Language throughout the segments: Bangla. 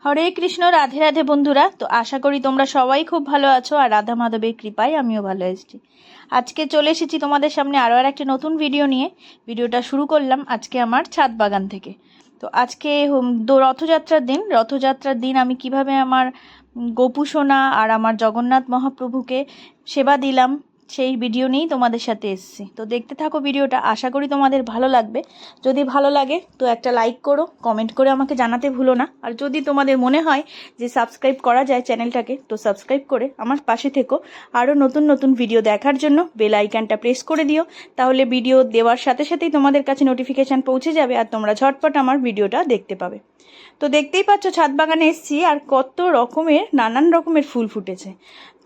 হরে কৃষ্ণ, রাধে রাধে বন্ধুরা। তো আশা করি তোমরা সবাই খুব ভালো আছো, আর রাধা মাধবের কৃপায় আমিও ভালো এসেছি। আজকে চলে এসেছি তোমাদের সামনে আরও একটা নতুন ভিডিও নিয়ে। ভিডিওটা শুরু করলাম আজকে আমার ছাদ বাগান থেকে। তো আজকে রথযাত্রার দিন আমি কিভাবে আমার গোপু সোনা আর আমার জগন্নাথ মহাপ্রভুকে সেবা দিলাম সেই ভিডিও নিয়েই তোমাদের সাথে এসেছি। তো দেখতে থাকো ভিডিওটা, আশা করি তোমাদের ভালো লাগবে। যদি ভালো লাগে তো একটা লাইক করো, কমেন্ট করে আমাকে জানাতে ভুলো না। আর যদি তোমাদের মনে হয় যে সাবস্ক্রাইব করা যায় চ্যানেলটাকে, তো সাবস্ক্রাইব করে আমার পাশে থেকো। আরও নতুন নতুন ভিডিও দেখার জন্য বেল আইকনটা প্রেস করে দিও, তাহলে ভিডিও দেওয়ার সাথে সাথেই তোমাদের কাছে নোটিফিকেশান পৌঁছে যাবে আর তোমরা ঝটপট আমার ভিডিওটা দেখতে পাবে। তো দেখতেই পাচ্ছ ছাদ বাগানে এসেছি, আর কত রকমের নানান রকমের ফুল ফুটেছে।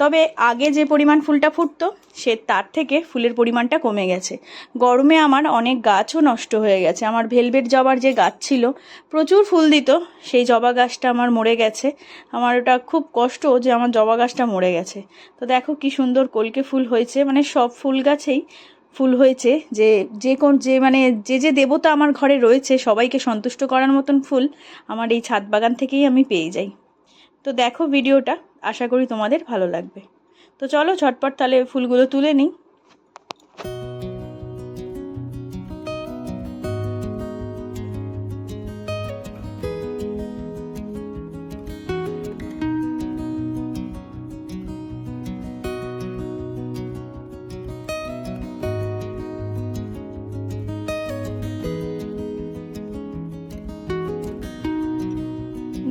তবে আগে যে পরিমাণ ফুলটা ফুটতো সে তার থেকে ফুলের পরিমাণটা কমে গেছে। গরমে আমার অনেক গাছও নষ্ট হয়ে গেছে। আমার ভেলভেট জবার যে গাছ ছিল, প্রচুর ফুল দিত, সেই জবা গাছটা আমার মরে গেছে। আমার ওটা খুব কষ্ট যে আমার জবা গাছটা মরে গেছে। তো দেখো কি সুন্দর কলকে ফুল হয়েছে, মানে সব ফুল গাছেই ফুল হয়েছে। যে দেবতা আমার ঘরে রয়েছে সবাইকে সন্তুষ্ট করার মতন ফুল আমার এই ছাদ বাগান থেকেই আমি পেয়ে যাই। তো দেখো ভিডিওটা, আশা করি তোমাদের ভালো লাগবে। তো চলো ঝটপট তাহলে ফুলগুলো তুলে নিই।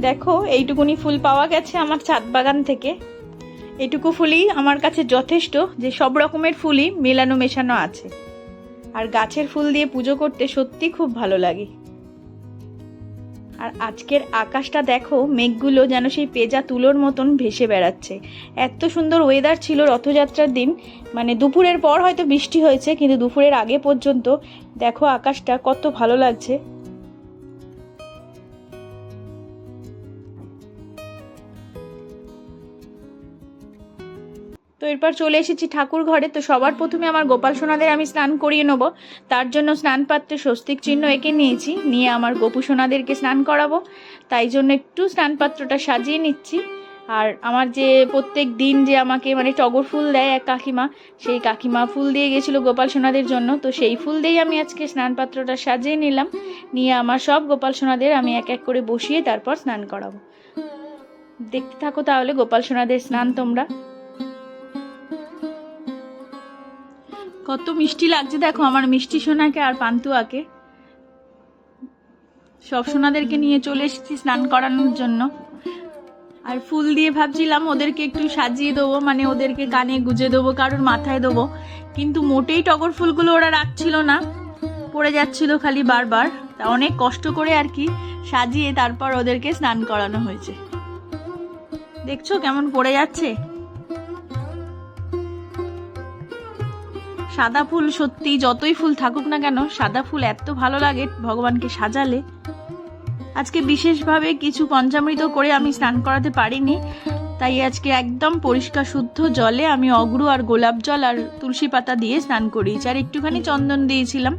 দেখো এইটুকুনি ফুল পাওয়া গেছে আমার ছাদ বাগান থেকে। এইটুকু ফুলই আমার কাছে যথেষ্ট, যে সব রকমের ফুলই মেলানো মেশানো আছে। আর গাছের ফুল দিয়ে পুজো করতে সত্যি খুব ভালো লাগে। আর আজকের আকাশটা দেখো, মেঘগুলো যেন সেই পেঁজা তুলোর মতন ভেসে বেড়াচ্ছে। এত সুন্দর ওয়েদার ছিল রথযাত্রার দিন। মানে দুপুরের পর হয়তো বৃষ্টি হয়েছে, কিন্তু দুপুরের আগে পর্যন্ত দেখো আকাশটা কত ভালো লাগছে। তো এরপর চলে এসেছি ঠাকুর ঘরে। তো সবার প্রথমে আমার গোপাল সোনাদের আমি স্নান করিয়ে নেব। তার জন্য স্নান পাত্রে স্বস্তিক চিহ্ন এঁকে নিয়েছি, নিয়ে আমার গোপু সোনাদেরকে স্নান করাবো। তাই জন্য একটু স্নান পাত্রটা সাজিয়ে নিচ্ছি। আর আমার যে প্রত্যেক দিন যে আমাকে টগর ফুল দেয় এক কাকিমা, সেই কাকিমা ফুল দিয়ে গেছিলো গোপাল সোনাদের জন্য। তো সেই ফুল দিয়েই আমি আজকে স্নান পাত্রটা সাজিয়ে নিলাম, নিয়ে আমার সব গোপাল সোনাদের আমি এক এক করে বসিয়ে তারপর স্নান করাবো। দেখতে থাকো তাহলে গোপাল সোনাদের স্নান তোমরা। কত মিষ্টি লাগছে দেখো আমার মিষ্টি সোনাকে আর পান্তুয়াকে। সব সোনাদেরকে নিয়ে চলে এসেছি স্নান করানোর জন্য। আর ফুল দিয়ে ভাবছিলাম ওদেরকে একটু সাজিয়ে দেবো, ওদেরকে কানে গুজে দেবো, কারোর মাথায় দেবো, কিন্তু মোটেই টগর ফুলগুলো ওরা রাখছিল না, পড়ে যাচ্ছিল খালি বারবার। তা অনেক কষ্ট করে আর কি সাজিয়ে তারপর ওদেরকে স্নান করানো হয়েছে। দেখছো কেমন পড়ে যাচ্ছে। সাদা ফুল সত্যি যতই ফুল থাকুক না কেন, সাদা ফুল এত ভালো লাগে ভগবানকে সাজালে। আজকে বিশেষভাবে কিছু পঞ্চামৃত করে আমি স্নান করাতে পারিনি, তাই আজকে একদম পরিষ্কার শুদ্ধ জলে আমি অগরু আর গোলাপ জল আর তুলসী পাতা দিয়ে স্নান করিয়েছি, আর একটুখানি চন্দন দিয়েছিলাম।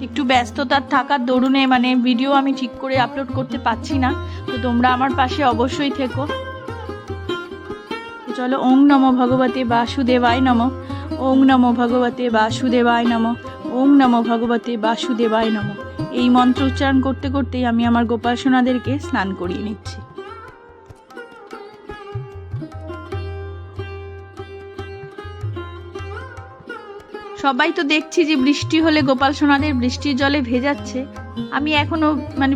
একটু ব্যস্ততার থাকার দরুনে ভিডিও আমি ঠিক করে আপলোড করতে পারছি না। তো তোমরা আমার পাশে অবশ্যই থেকো। চলো, ওং নমো ভগবতে বাসুদেবায় নমঃ, ওং নমো ভগবতে বাসুদেবায় নমঃ, ওং নমো ভগবতে বাসুদেবায় নমঃ। এই মন্ত্র উচ্চারণ করতে করতেই আমি আমার গোপাল সোনাদেরকে স্নান করিয়ে নিচ্ছি। সবাই তো দেখছি যে বৃষ্টি হলে গোপাল সোনাদের বৃষ্টির জলে ভেজাচ্ছে। আমি এখনো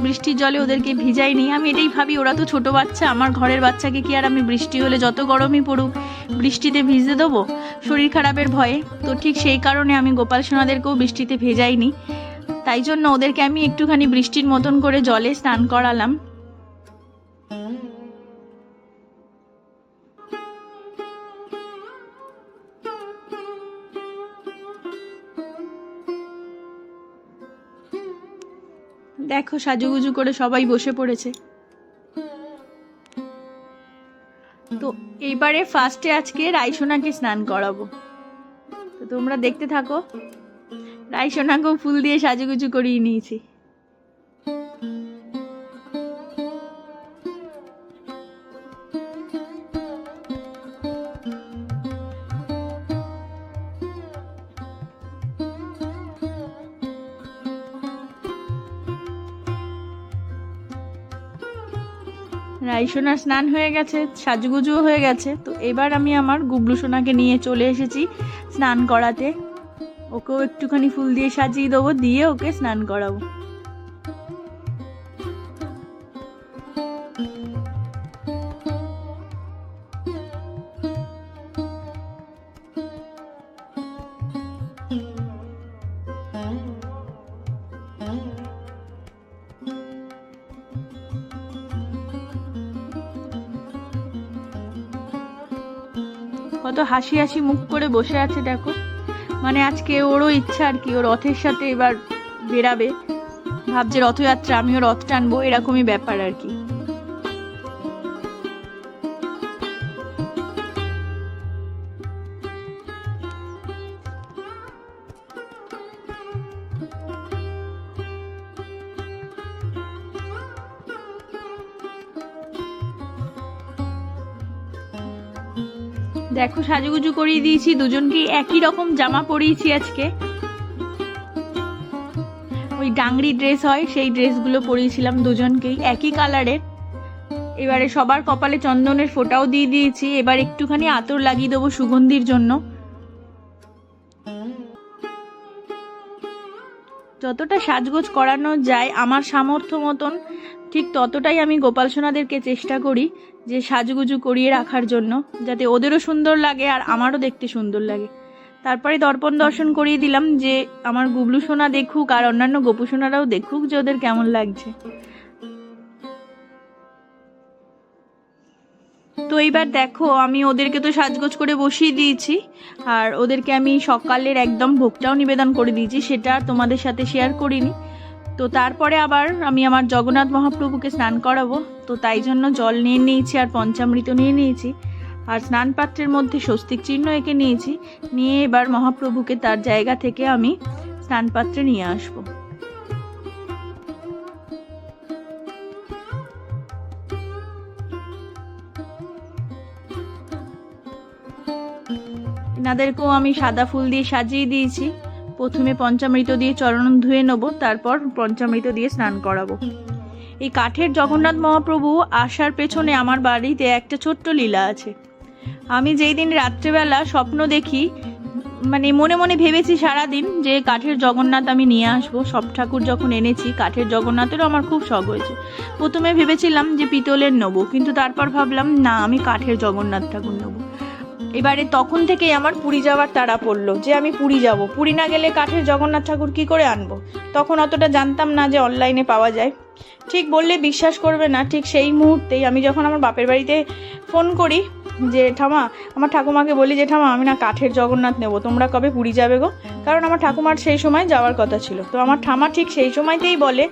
বৃষ্টির জলে ওদেরকে ভিজাইনি। আমি এটাই ভাবি, ওরা তো ছোট বাচ্চা, আমার ঘরের বাচ্চাকে কি আর আমি বৃষ্টি হলে যত গরমই পড়ুক বৃষ্টিতে ভিজতে দেবো শরীর খারাপের ভয়ে? তো ঠিক সেই কারণে আমি গোপাল সোনাদেরকেও বৃষ্টিতে ভেজাইনি। তাই জন্য ওদেরকে আমি একটুখানি বৃষ্টির মতন করে জলে স্নান করালাম। দেখো সাজুগুজু করে সবাই বসে পড়েছে। তো এইবারে ফার্স্টে আজকে রাইসোনাকে স্নান করাবো। তো তোমরা দেখতে থাকো। রাইসোনাকেও ফুল দিয়ে সাজুগুজু করিয়ে নিয়েছি। রাইসোনার স্নান হয়ে গেছে, সাজুগুজুও হয়ে গেছে। তো এবার আমি আমার গুবলু সোনাকে নিয়ে চলে এসেছি স্নান করাতে। ওকেও একটুখানি ফুল দিয়ে সাজিয়ে দেবো, দিয়ে ওকে স্নান করাবো। কত হাসি হাসি মুখ করে বসে আছে দেখো। মানে আজকে ওরও ইচ্ছা আর কি, ও রথের সাথে এবার বেরাবে, ভাবছে রথযাত্রা আমিও রথ টানবো, এরকমই ব্যাপার আর কি। দেখো সাজুগুজু করিয়ে দিয়েছি, দুজনকে একই রকম জামা পরিয়েছি আজকে। ওই ডাংরি ড্রেস হয় সেই ড্রেসগুলো পরিয়েছিলাম দুজনকেই একই কালারের। এবারে সবার কপালে চন্দনের ফোঁটাও দিয়ে দিয়েছি। এবার একটুখানি আতর লাগিয়ে দেবো সুগন্ধির জন্য। যতটা সাজগোজ করানো যায় আমার সামর্থ্য মতন ঠিক ততটাই আমি গোপাল সোনাদেরকে চেষ্টা করি যে সাজুগুজু করিয়ে রাখার জন্য, যাতে ওদেরও সুন্দর লাগে আর আমারও দেখতে সুন্দর লাগে। তারপরে দর্পণ দর্শন করিয়ে দিলাম যে আমার গুবলু সোনা দেখুক আর অন্যান্য গোপু সোনারাও দেখুক যে ওদের কেমন লাগছে। তো এইবার দেখো আমি ওদেরকে তো সাজগোজ করে বসিয়ে দিয়েছি, আর ওদেরকে আমি সকালের একদম ভোগটাও নিবেদন করে দিয়েছি, সেটা আর তোমাদের সাথে শেয়ার করিনি। তো তারপরে আবার আমি আমার জগন্নাথ মহাপ্রভুকে স্নান করাবো, তো তাই জন্য জল নিয়ে নিয়েছি আর পঞ্চামৃত নিয়ে নিয়েছি, আর স্নান পাত্রের মধ্যে স্বস্তিক চিহ্ন এঁকে নিয়েছি। নিয়ে এবার মহাপ্রভুকে তার জায়গা থেকে আমি স্নান পাত্রে নিয়ে আসবো। এনাদেরকেও আমি সাদা ফুল দিয়ে সাজিয়ে দিয়েছি। প্রথমে পঞ্চামৃত দিয়ে চরণ ধুয়ে নেবো, তারপর পঞ্চামৃত দিয়ে স্নান করাবো। এই কাঠের জগন্নাথ মহাপ্রভু আসার পেছনে আমার বাড়িতে একটা ছোট্ট লীলা আছে। আমি যেই দিন রাত্রেবেলা স্বপ্ন দেখি, মানে মনে মনে ভেবেছি সারাদিন যে কাঠের জগন্নাথ আমি নিয়ে আসবো। সব ঠাকুর যখন এনেছি কাঠের জগন্নাথেরও আমার খুব শখ হয়েছে। প্রথমে ভেবেছিলাম যে পিতলের নেবো, কিন্তু তারপর ভাবলাম না আমি কাঠের জগন্নাথ ঠাকুর নেবো। এবারে তখন থেকেই আমার পুরী যাওয়ার তাড়া পড়লো যে আমি পুরী যাব, পুরী না গেলে কাঠের জগন্নাথ ঠাকুর কি করে আনবো। তখন অতটা জানতাম না যে অনলাইনে পাওয়া যায়। ঠিক বললে বিশ্বাস করবে না, ঠিক সেই মুহূর্তেই আমি যখন আমার বাপের বাড়িতে ফোন করি যে ঠামা, আমার ঠাকুমাকে বলি যে ঠামা আমি না কাঠের জগন্নাথ নেবো, তোমরা কবে পুরী যাবে গো। কারণ আমার ঠাকুমার সেই সময় যাওয়ার কথা ছিল। তো আমার ঠামা ঠিক সেই সময়তেই বলে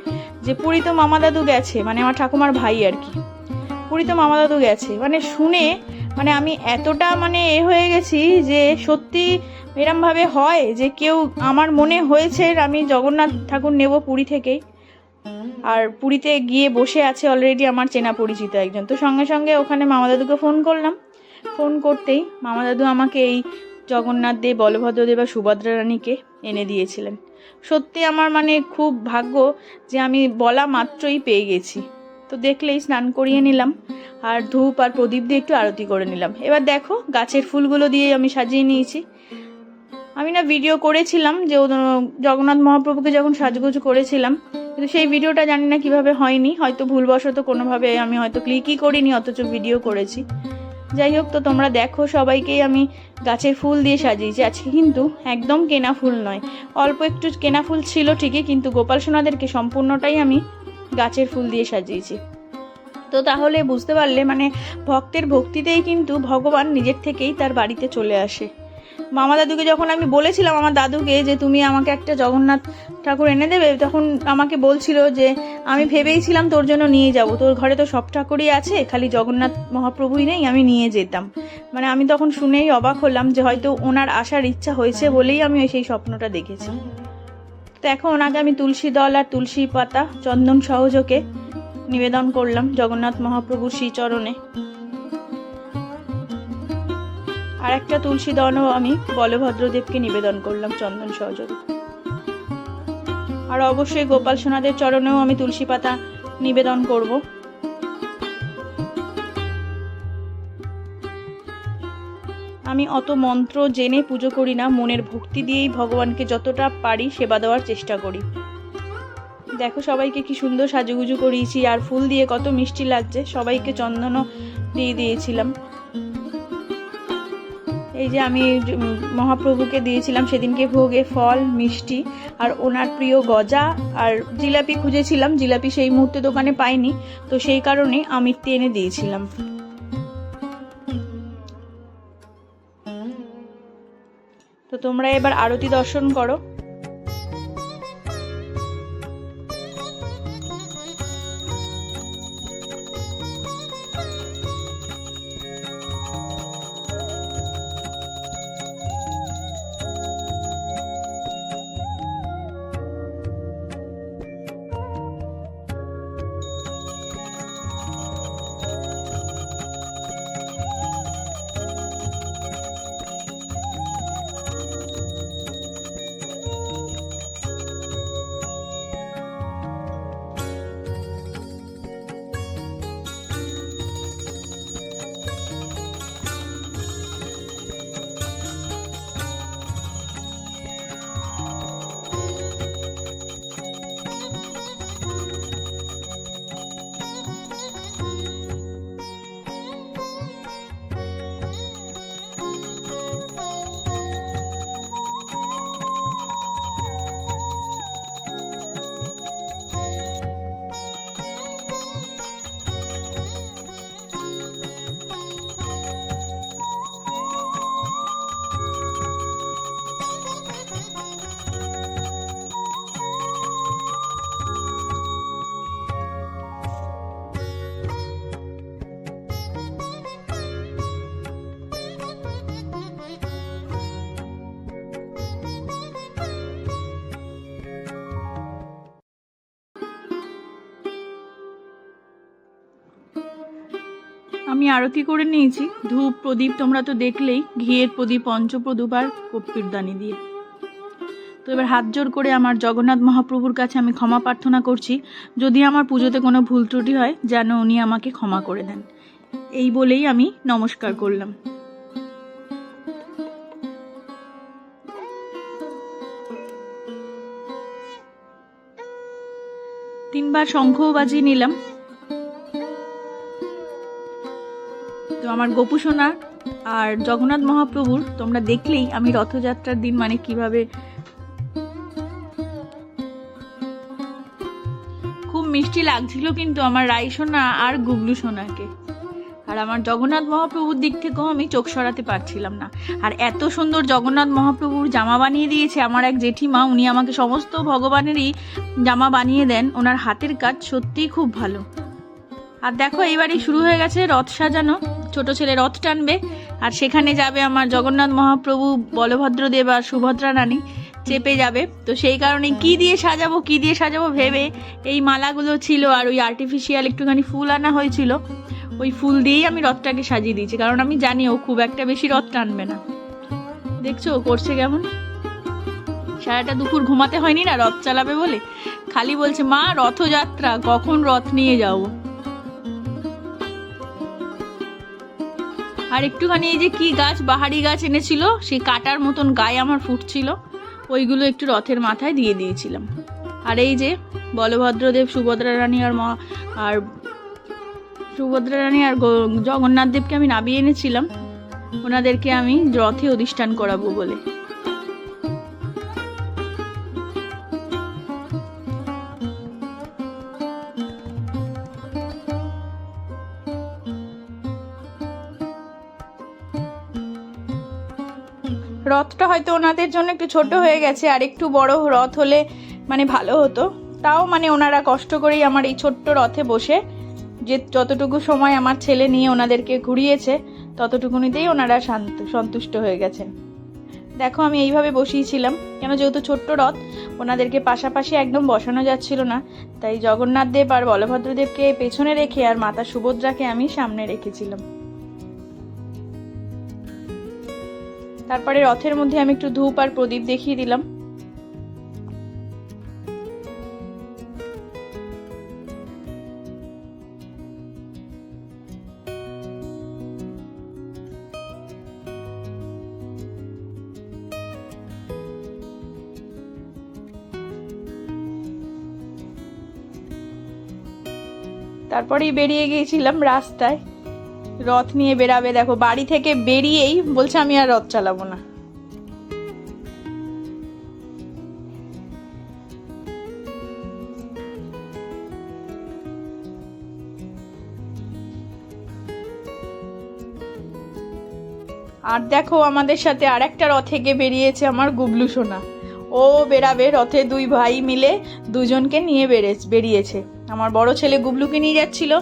যে পুরী তো মামা দাদু গেছে, মানে আমার ঠাকুমার ভাই আর কি, পুরী তো মামা দাদু গেছে। মানে শুনে মানে আমি এতটা মানে হয়ে গেছি যে সত্যি এরমভাবে হয় যে কেউ, আমার মনে হয়েছে আমি জগন্নাথ ঠাকুর নেব পুরী থেকেই। আর পুরীতে গিয়ে বসে আছে অলরেডি আমার চেনা পরিচিত একজন। তো সঙ্গে সঙ্গে ওখানে মামা দাদুকে ফোন করলাম। ফোন করতেই মামা দাদু আমাকে এই জগন্নাথ দেব, বলভদ্র দেব আর সুভদ্রা রানীকে এনে দিয়েছিলেন। সত্যি আমার মানে খুব ভাগ্য যে আমি বলা মাত্রই পেয়ে গেছি। তো দেখলেই স্নান করিয়ে নিলাম আর ধূপ আর প্রদীপ দিয়ে একটু আরতি করে নিলাম। এবার দেখো গাছের ফুলগুলো দিয়ে আমি সাজিয়ে নিয়েছি। আমি না ভিডিও করেছিলাম যে জগন্নাথ মহাপ্রভুকে যখন সাজগোজ করেছিলাম, কিন্তু সেই ভিডিওটা জানি না কিভাবে হয়নি, হয়তো ভুলবশত কোনোভাবে আমি হয়তো ক্লিকই করিনি, অথচ ভিডিও করেছি। যাই হোক, তো তোমরা দেখো সবাইকেই আমি গাছের ফুল দিয়ে সাজিয়েছি। আজকে কিন্তু একদম কেনা ফুল নয়, অল্প একটু কেনা ফুল ছিল ঠিকই, কিন্তু গোপাল সোনাদেরকে সম্পূর্ণটাই আমি গাছের ফুল দিয়ে সাজিয়েছি। তো তাহলে বুঝতে পারলে মানে ভক্তের ভক্তিতেই কিন্তু ভগবান নিজের থেকেই তার বাড়িতে চলে আসে। মামা দাদুকে যখন আমি বলেছিলাম আমার দাদুকে যে তুমি আমাকে একটা জগন্নাথ ঠাকুর এনে দেবে, তখন আমাকে বলছিল যে আমি ভেবেইছিলাম তোর জন্য নিয়ে যাব, তোর ঘরে তো সব ঠাকুরই আছে, খালি জগন্নাথ মহাপ্রভুই নেই, আমি নিয়ে যেতাম। মানে আমি তখন শুনেই অবাক হলাম যে হয়তো ওনার আসার ইচ্ছা হয়েছে বলেই আমি সেই স্বপ্নটা দেখেছি। তো এখন ওনাকে আমি তুলসী দল আর তুলসী পাতা চন্দন সহযোগে নিবেদন করলাম জগন্নাথ মহাপ্রভুর শ্রীচরণে। আর একটা তুলসী দলও আমি বলভদ্রদেবকে নিবেদন করলাম চন্দন সহযোগে। আর অবশ্যই গোপাল সোনাদের চরণেও আমি তুলসী পাতা নিবেদন করব। আমি অত মন্ত্র জেনে পুজো করি না, মনের ভক্তি দিয়েই ভগবানকে যতটা পারি সেবা দেওয়ার চেষ্টা করি। দেখো সবাইকে কি সুন্দর সাজুগুজু করিয়েছি, আর ফুল দিয়ে কত মিষ্টি লাগছে, সবাইকে চন্দনও দিয়ে দিয়েছিলাম। এই যে আমি মহাপ্রভুকে দিয়েছিলাম সেদিনকে ভোগে ফল, মিষ্টি আর ওনার প্রিয় গজা আর জিলাপি খুঁজেছিলাম, জিলাপি সেই মুহূর্তে দোকানে পাইনি, তো সেই কারণে আমিত্তি এনে দিয়েছিলাম। তো তোমরা এবার আরতি দর্শন করো। আমি আরতি করে নিয়েছি, ধূপ প্রদীপ তোমরা তো দেখলেই, ঘিয়ের প্রদীপ, পঞ্চপ্রদীপ আর কর্পূরদানি দিয়ে। তো এবার হাত জোর করে আমার জগন্নাথ মহাপ্রভুর কাছে আমি ক্ষমা প্রার্থনা করছি, যদি আমার পুজোতে কোনো ভুল ত্রুটি হয় যেন উনি আমাকে ক্ষমা করে দেন, এই বলেই আমি নমস্কার করলাম। তিনবার শঙ্খও বাজিয়ে নিলাম। তো আমার গোপু সোনা আর জগন্নাথ মহাপ্রভুর তোমরা দেখলেই আমি রথযাত্রার দিন মানে কিভাবে খুব মিষ্টি লাগছিল কিন্তু আমার রাই সোনা আর গুবলু সোনাকে। আর আমার জগন্নাথ মহাপ্রভুর দিক থেকেও আমি চোখ সরাতে পারছিলাম না। আর এত সুন্দর জগন্নাথ মহাপ্রভুর জামা বানিয়ে দিয়েছে আমার এক জেঠিমা, উনি আমাকে সমস্ত ভগবানেরই জামা বানিয়ে দেন, ওনার হাতের কাজ সত্যিই খুব ভালো। আর দেখো এইবারই শুরু হয়ে গেছে রথ সাজানো, ছোট ছেলে রথ টানবে আর সেখানে যাবে আমার জগন্নাথ মহাপ্রভু, বলভদ্রদেব আর সুভদ্রা রানী চেপে যাবে। তো সেই কারণে কি দিয়ে সাজাবো ভেবে এই মালাগুলো ছিল আর ওই আর্টিফিশিয়াল একটুখানি ফুল আনা হয়েছিল, ওই ফুল দিয়েই আমি রথটাকে সাজিয়ে দিয়েছি, কারণ আমি জানি ও খুব একটা বেশি রথ টানবে না। দেখছো ও করছে কেমন, সারাটা দুপুর ঘুমাতে হয়নি না রথ চালাবে বলে, খালি বলছে মা রথযাত্রা কখন রথ নিয়ে যাবো। আর একটুখানি এই যে কি গাছ, বাহারি গাছ এনেছিল, সেই কাটার মতন গায়ে আমার ফুটছিল, ওইগুলো একটু রথের মাথায় দিয়ে দিয়েছিলাম। আর এই যে বলভদ্রদেব, সুভদ্রা রানী আর জগন্নাথ দেবকে আমি নামিয়ে এনেছিলাম, ওনাদেরকে আমি রথে অধিষ্ঠান করাবো বলে। রথটা হয়তো ওনাদের জন্য একটু ছোট হয়ে গেছে, আর একটু বড় রথ হলে মানে ভালো হতো। তাও মানে ওনারা কষ্ট করেই আমার এই ছোট্ট রথে বসে যে যতটুকু সময় আমার ছেলে নিয়ে ওনাদেরকে ঘুরিয়েছে ততটুকুনিতেই ওনারা সন্তুষ্ট হয়ে গেছেন। দেখো আমি এইভাবে বসিয়েছিলাম, কেন যেহেতু ছোট্ট রথ ওনাদেরকে পাশাপাশি একদম বসানো যাচ্ছিল না, তাই জগন্নাথ দেব আর বলভদ্রদেবকে পেছনে রেখে আর মাতা সুভদ্রাকে আমি সামনে রেখেছিলাম। তারপরে রথের মধ্যে আমি একটু ধূপ আর প্রদীপ দেখিয়ে দিলাম। তারপরেই বেরিয়ে গিয়েছিলাম রাস্তায়, রথ নিয়ে বেরাবে। দেখো বাড়ি থেকে বেরিয়েই বলছে আমি আর রথ চালাবো না। আর দেখো আমাদের সাথে আর একটা রথে গিয়ে বেরিয়েছে আমার গুবলু সোনা। ও বেরাবে রথে, দুই ভাই মিলে দুজনকে নিয়ে বেরিয়েছে। আমার বড় ছেলে গুবলুকে নিয়ে যাচ্ছিল,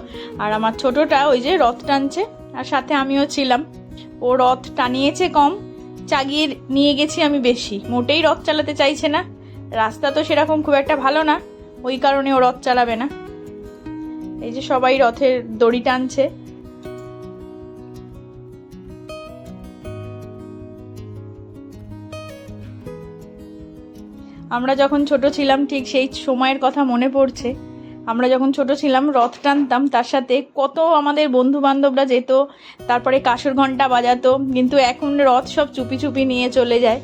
আর আমার ছোটটা ওই যে রথ টানছে, আর সাথে আমিও ছিলাম। ও রথ টানিয়েছে কম, চাগিয়ে নিয়ে গেছি আমি বেশি। মোটেই রথ চালাতে চাইছে না, রাস্তা তো সেরকম খুব একটা ভালো না, ওই কারণে ও রথ চালাবে না। এই যে সবাই রথের দড়ি টানছে। আমরা যখন ছোট ছিলাম ঠিক সেই সময়ের কথা মনে পড়ছে। আমরা যখন ছোট ছিলাম রথ টানতাম, তার সাথে কত আমাদের বন্ধু বান্ধবরা যেত, তারপরে কাসর ঘন্টা বাজাতো। কিন্তু এখন রথ সব চুপি চুপি নিয়ে চলে যায়,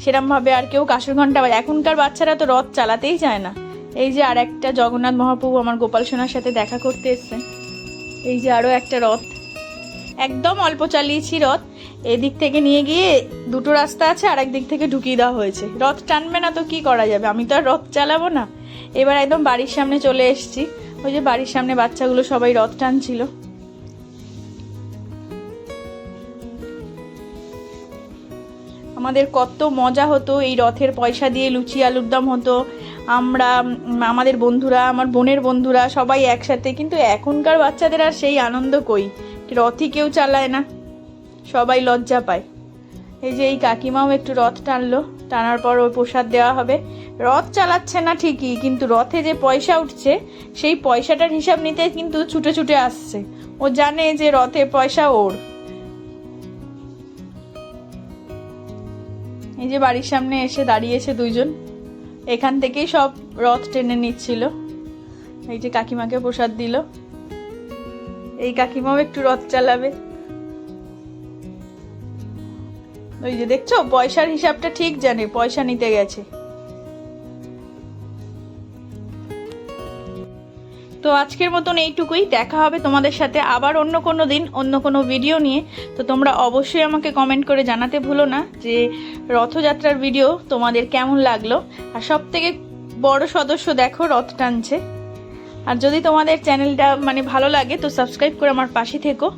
সেরমভাবে আর কেউ কাসর ঘন্টা এখনকার বাচ্চারা তো রথ চালাতেই চায় না। এই যে আর একটা জগন্নাথ মহাপ্রভু আমার গোপাল সোনার সাথে দেখা করতে এসছে। এই যে আরও একটা রথ, একদম অল্প চালিয়েছি রথ। এদিক থেকে নিয়ে গিয়ে দুটো রাস্তা আছে, আর একদিক থেকে ঢুকিয়ে দেওয়া হয়েছে। রথ টানবে না তো কি করা যাবে, আমি তো আর রথ চালাবো না। এবার একদম বাড়ির সামনে চলে এসেছি। ওই যে বাড়ির সামনে বাচ্চাগুলো সবাই রথ টানছিল। আমাদের কত মজা হতো এই রথের পয়সা দিয়ে, লুচি আলুর দম হতো। আমরা আমাদের বন্ধুরা, আমার বোনের বন্ধুরা সবাই একসাথে। কিন্তু এখনকার বাচ্চাদের আর সেই আনন্দ কই, রথই কেউ চালায় না, সবাই লজ্জা পায়। এই যে এই কাকিমাও একটু রথ টানলো, টানার পর ওই প্রসাদ দেওয়া হবে। রথ চালাচ্ছে না ঠিকই, কিন্তু রথে যে পয়সা উঠছে সেই পয়সাটার হিসাব নিতে কিন্তু ছুটে ছুটে আসছে। ও জানে যে রথে পয়সা ওর। এই যে বাড়ির সামনে এসে দাঁড়িয়েছে দুইজন, এখান থেকেই সব রথ টেনে নিচ্ছিল। এই যে কাকিমাকে প্রসাদ দিল, এই কাকিমাও একটু রথ চালাবে। ওই যে দেখছো পয়সার হিসাবটা ঠিক জানে, পয়সা নিতে গেছে। তো আজকের মতন এইটুকুই, দেখা হবে তোমাদের সাথে আবার অন্য কোনো দিন অন্য কোনো ভিডিও নিয়ে। তো তোমরা অবশ্যই আমাকে কমেন্ট করে জানাতে ভুলো না যে রথযাত্রার ভিডিও তোমাদের কেমন লাগলো। আর সব থেকে বড় সদস্য দেখো রথ টানছে। আর যদি তোমাদের চ্যানেলটা মানে ভালো লাগে তো সাবস্ক্রাইব করে আমার পাশে থেকো।